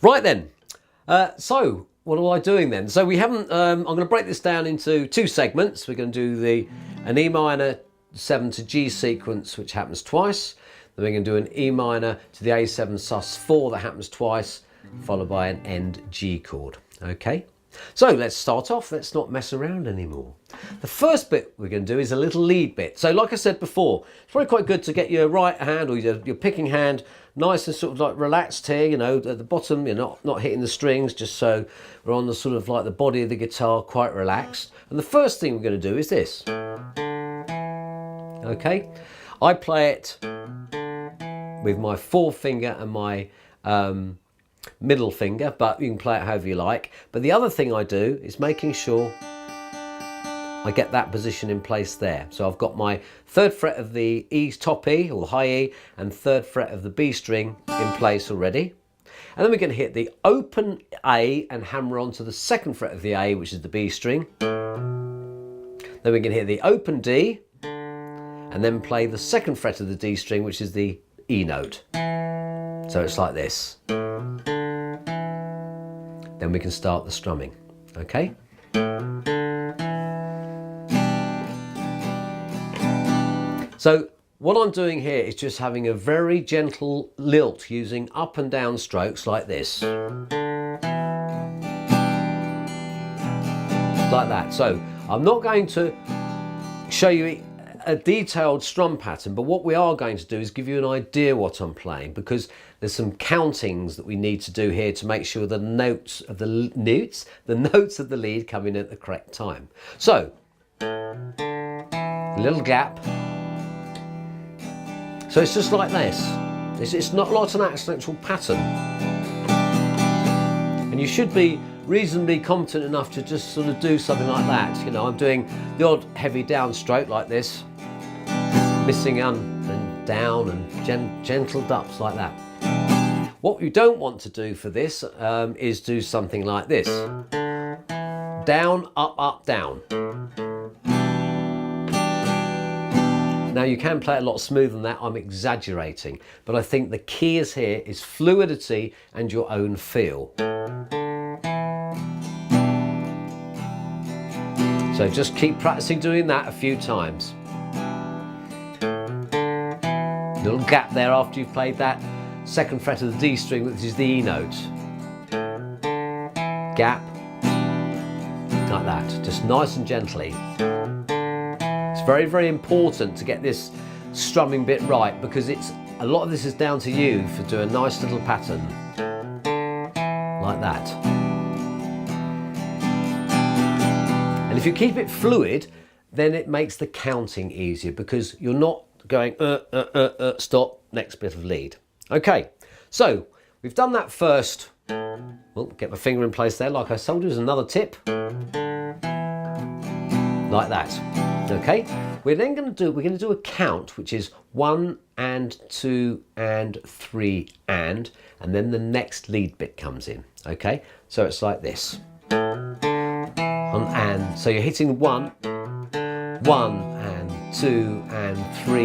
Right then, so what am I doing then? So we haven't, I'm going to break this down into two segments. We're going to do an E minor 7 to G sequence, which happens twice. Then we're going to do an E minor to the A7 sus4 that happens twice, followed by an end G chord. Okay, so let's start off. Let's not mess around anymore. The first bit we're going to do is a little lead bit. So like I said before, it's probably quite good to get your right hand or your picking hand nice and sort of like relaxed here, you know, at the bottom, you're not hitting the strings, just so we're on the sort of like the body of the guitar, quite relaxed. And the first thing we're going to do is this. Okay, I play it with my forefinger and my middle finger, but you can play it however you like. But the other thing I do is making sure I get that position in place there. So I've got my 3rd fret of the E top E or high E and 3rd fret of the B string in place already. And then we're going to hit the open A and hammer onto the 2nd fret of the A, which is the B string. Then we can hit the open D and then play the 2nd fret of the D string, which is the E note. So it's like this. Then we can start the strumming, okay? So what I'm doing here is just having a very gentle lilt using up and down strokes like this. Like that. So I'm not going to show you a detailed strum pattern, but what we are going to do is give you an idea what I'm playing, because there's some countings that we need to do here to make sure the notes of the lead come in at the correct time. So a little gap. So it's just like this. It's not an accidental pattern. And you should be reasonably competent enough to just sort of do something like that. You know, I'm doing the odd heavy downstroke like this, missing and down and gentle dups like that. What you don't want to do for this is do something like this. Down, up, up, down. Now you can play it a lot smoother than that, I'm exaggerating, but I think the key is here is fluidity and your own feel. So just keep practicing doing that a few times. Little gap there after you've played that 2nd fret of the D string, which is the E note. Gap, like that, just nice and gently. It's very, very important to get this strumming bit right, because a lot of this is down to you for doing a nice little pattern like that. And if you keep it fluid, then it makes the counting easier, because you're not going stop, next bit of lead. Okay, so we've done that first. Well, get my finger in place there, like I told you, is another tip. Like that. Okay, we're then going to do a count, which is 1 and 2 and 3 and then the next lead bit comes in. Okay, so it's like this. And so you're hitting 1 and 2 and 3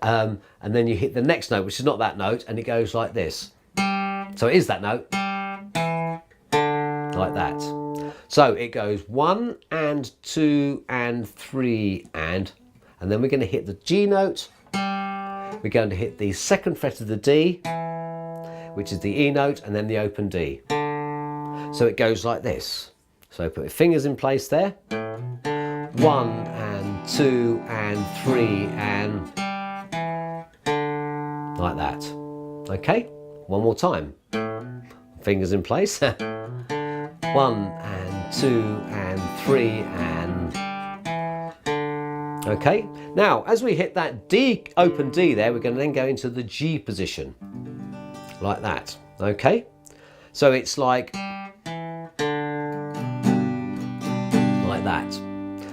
and then you hit the next note, which is not that note, and it goes like this. So it is that note, like that. So it goes 1 and 2 and 3 and then we're going to hit the G note. We're going to hit the 2nd fret of the D, which is the E note, and then the open D. So it goes like this. So put your fingers in place there. 1 and 2 and 3 and like that. Okay, one more time. Fingers in place. 1 and 2 and 3 and okay. Now as we hit that D, open D there, we're going to then go into the G position like that. Okay, so it's like that.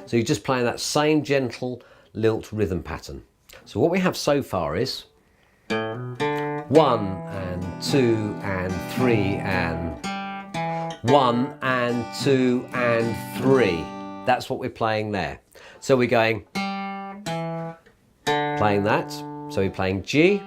So you're just playing that same gentle lilt rhythm pattern. So what we have so far is 1 and 2 and 3 and 1 and 2 and 3. That's what we're playing there. So we're going, playing that. So we're playing G,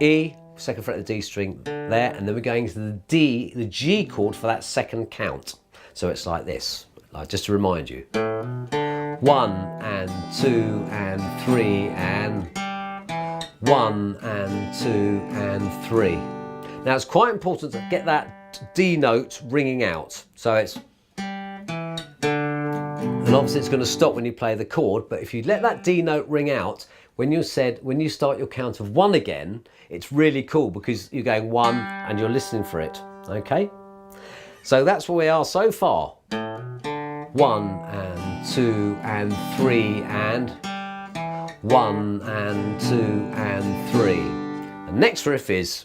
E, second fret of the D string there, and then we're going to the G chord for that second count. So it's like this, just to remind you. 1 and 2 and 3 and 1 and 2 and 3. Now it's quite important to get that D note ringing out. So it's, and obviously it's going to stop when you play the chord, but if you let that D note ring out, when you start your count of 1 again, it's really cool because you're going 1 and you're listening for it, okay? So that's where we are so far. 1 and 2 and 3 and 1 and 2 and 3. The next riff is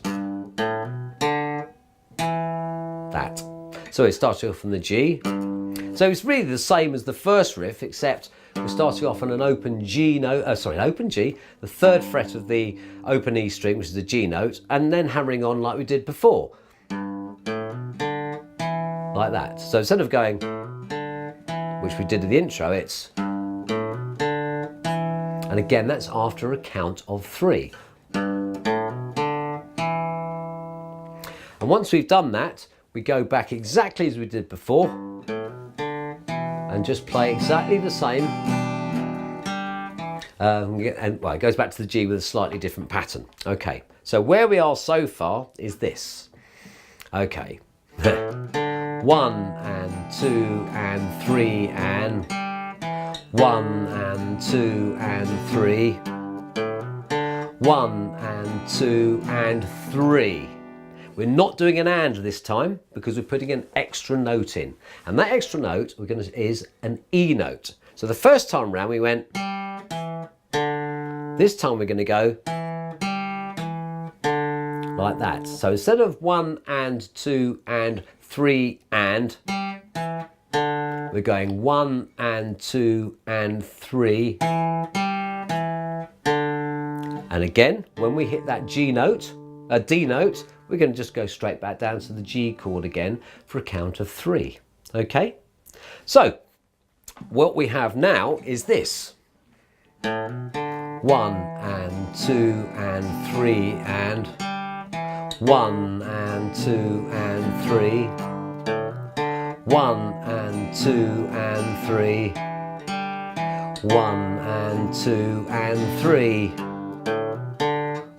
that. So it starts off from the G. So it's really the same as the first riff, except we're starting off on an open G note, an open G, the third fret of the open E string, which is the G note, and then hammering on like we did before. Like that. So instead of going, which we did at the intro, it's, and again, that's after a count of 3. And once we've done that, we go back exactly as we did before and just play exactly the same. And well, it goes back to the G with a slightly different pattern. Okay, so where we are so far is this. Okay. 1 and 2 and 3 and 1 and 2 and 3. 1 and 2 and 3. We're not doing an and this time because we're putting an extra note in. And that extra note is an E note. So the first time round we went, this time we're going to go like that. So instead of 1 and 2 and 3 and, we're going 1 and 2 and 3. And again, when we hit that G note, a D note, we're going to just go straight back down to the G chord again for a count of 3. Okay? So, what we have now is this. 1 and 2 and 3 and 1 and 2 and 3. 1 and 2 and 3. 1 and 2 and 3.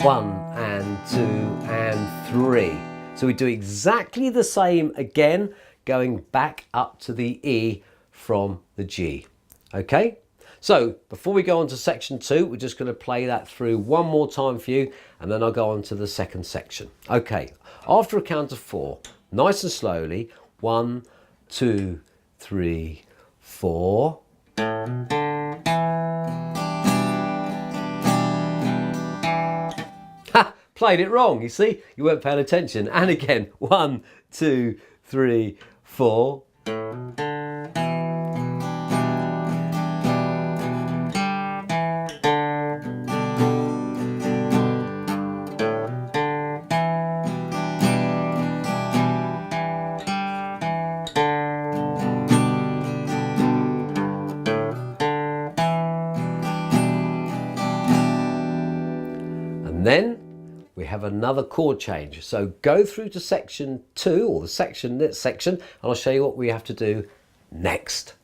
1 and 2 and 3. So we do exactly the same again, going back up to the E from the G. Okay? So before we go on to section 2, we're just going to play that through one more time for you, and then I'll go on to the second section. Okay, after a count of 4, nice and slowly, 1, 2, 3, 4. Ha! Played it wrong, you see? You weren't paying attention. And again, 1, 2, 3, 4. Then we have another chord change. So go through to section 2, or the next section, and I'll show you what we have to do next.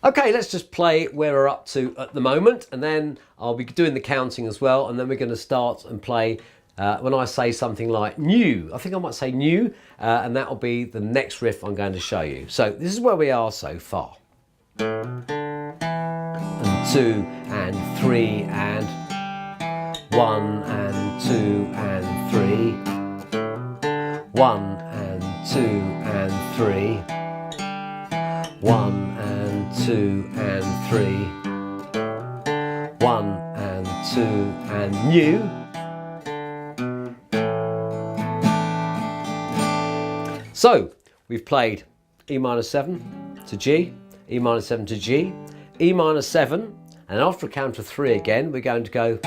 Okay, let's just play where we're up to at the moment, and then I'll be doing the counting as well, and then we're going to start and play when I say something like new. I think I might say new, and that'll be the next riff I'm going to show you. So this is where we are so far. And 2 and 3 and 1 and 2 and 3. 1 and 2 and 3. 1 and 2 and 3. 1 and 2 and new. So we've played E minor 7 to G, E minor 7 to G, E minor 7, and after a count of 3 again, we're going to go.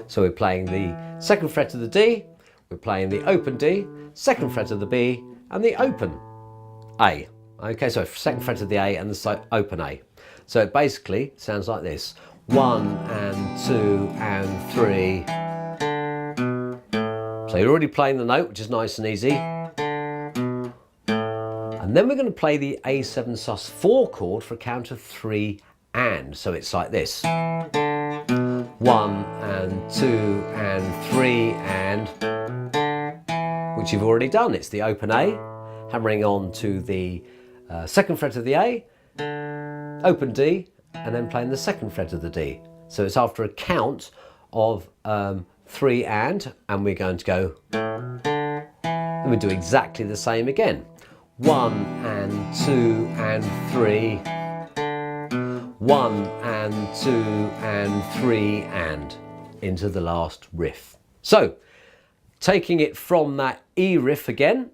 So we're playing the second fret of the D, we're playing the open D, second fret of the B, and the open A. Okay, so second fret of the A and the open A. So it basically sounds like this. 1 and 2 and 3. So you're already playing the note, which is nice and easy. And then we're going to play the A7 sus4 chord for a count of 3 and. So it's like this. 1 and 2 and 3 and, which you've already done. It's the open A, hammering on to the second fret of the A, open D, and then playing the second fret of the D. So it's after a count of 3 and we're going to go, and we do exactly the same again. 1 and 2 and 3, 1 and 2 and 3 and, into the last riff. So, taking it from that E riff again,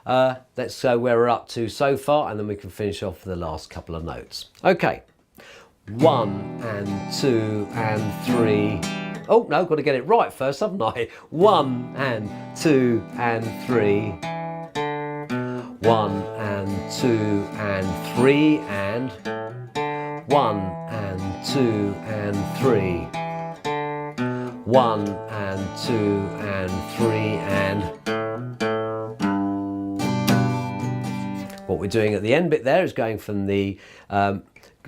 let's go where we're up to so far, and then we can finish off with the last couple of notes. Okay, 1 and 2 and 3. Oh no, got to get it right first, haven't I? 1 and 2 and 3. 1 and 2 and 3 and. 1 and 2 and 3. 1 and 2 and 3 and. What we're doing at the end bit there is going from the,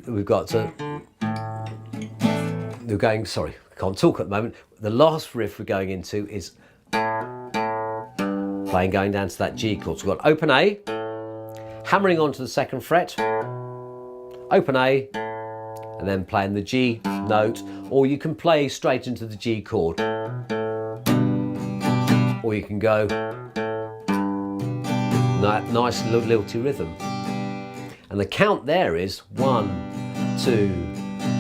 we've got to, we're going, sorry, I can't talk at the moment. The last riff we're going into is playing going down to that G chord. So we've got open A, hammering onto the second fret, open A, and then playing the G note, or you can play straight into the G chord. Or you can go nice lilty rhythm. And the count there is 1, 2,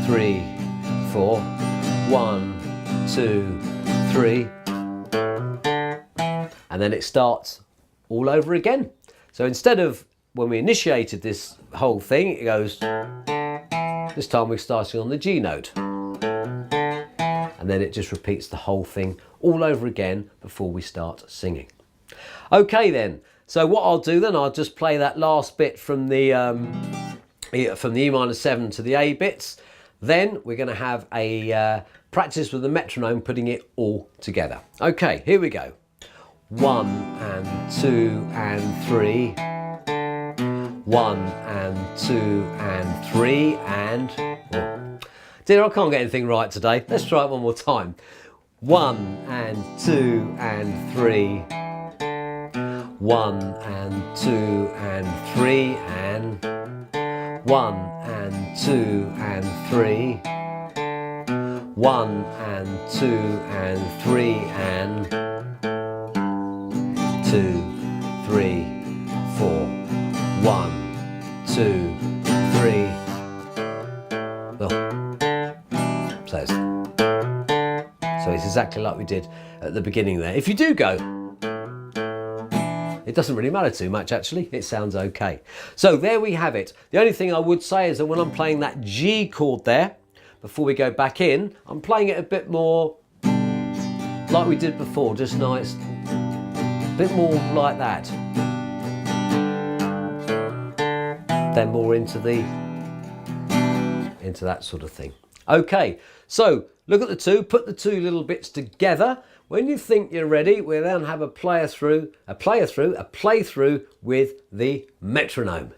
3, 4, 1, 2, 3. And then it starts all over again. So instead of when we initiated this whole thing, it goes, this time we're starting on the G note. And then it just repeats the whole thing all over again before we start singing. Okay then, so what I'll do then, I'll just play that last bit from the E minor 7 to the A bits. Then we're going to have a practice with the metronome, putting it all together. Okay, here we go. 1 and 2 and 3. 1 and 2 and 3 and. Oh. Dear, I can't get anything right today. Let's try it one more time. 1 and 2 and 3. 1 and 2 and 3 and. 1 and 2 and 3. 1 and 2 and 3 and. 2, 3, 4. 1, 2, 3. Oh. So it's exactly like we did at the beginning there. If you do go, it doesn't really matter too much actually, it sounds okay. So there we have it. The only thing I would say is that when I'm playing that G chord there, before we go back in, I'm playing it a bit more like we did before, just nice, a bit more like that. Then more into that sort of thing. Okay, so look at the two, put the two little bits together. When you think you're ready, we'll then have a playthrough with the metronome.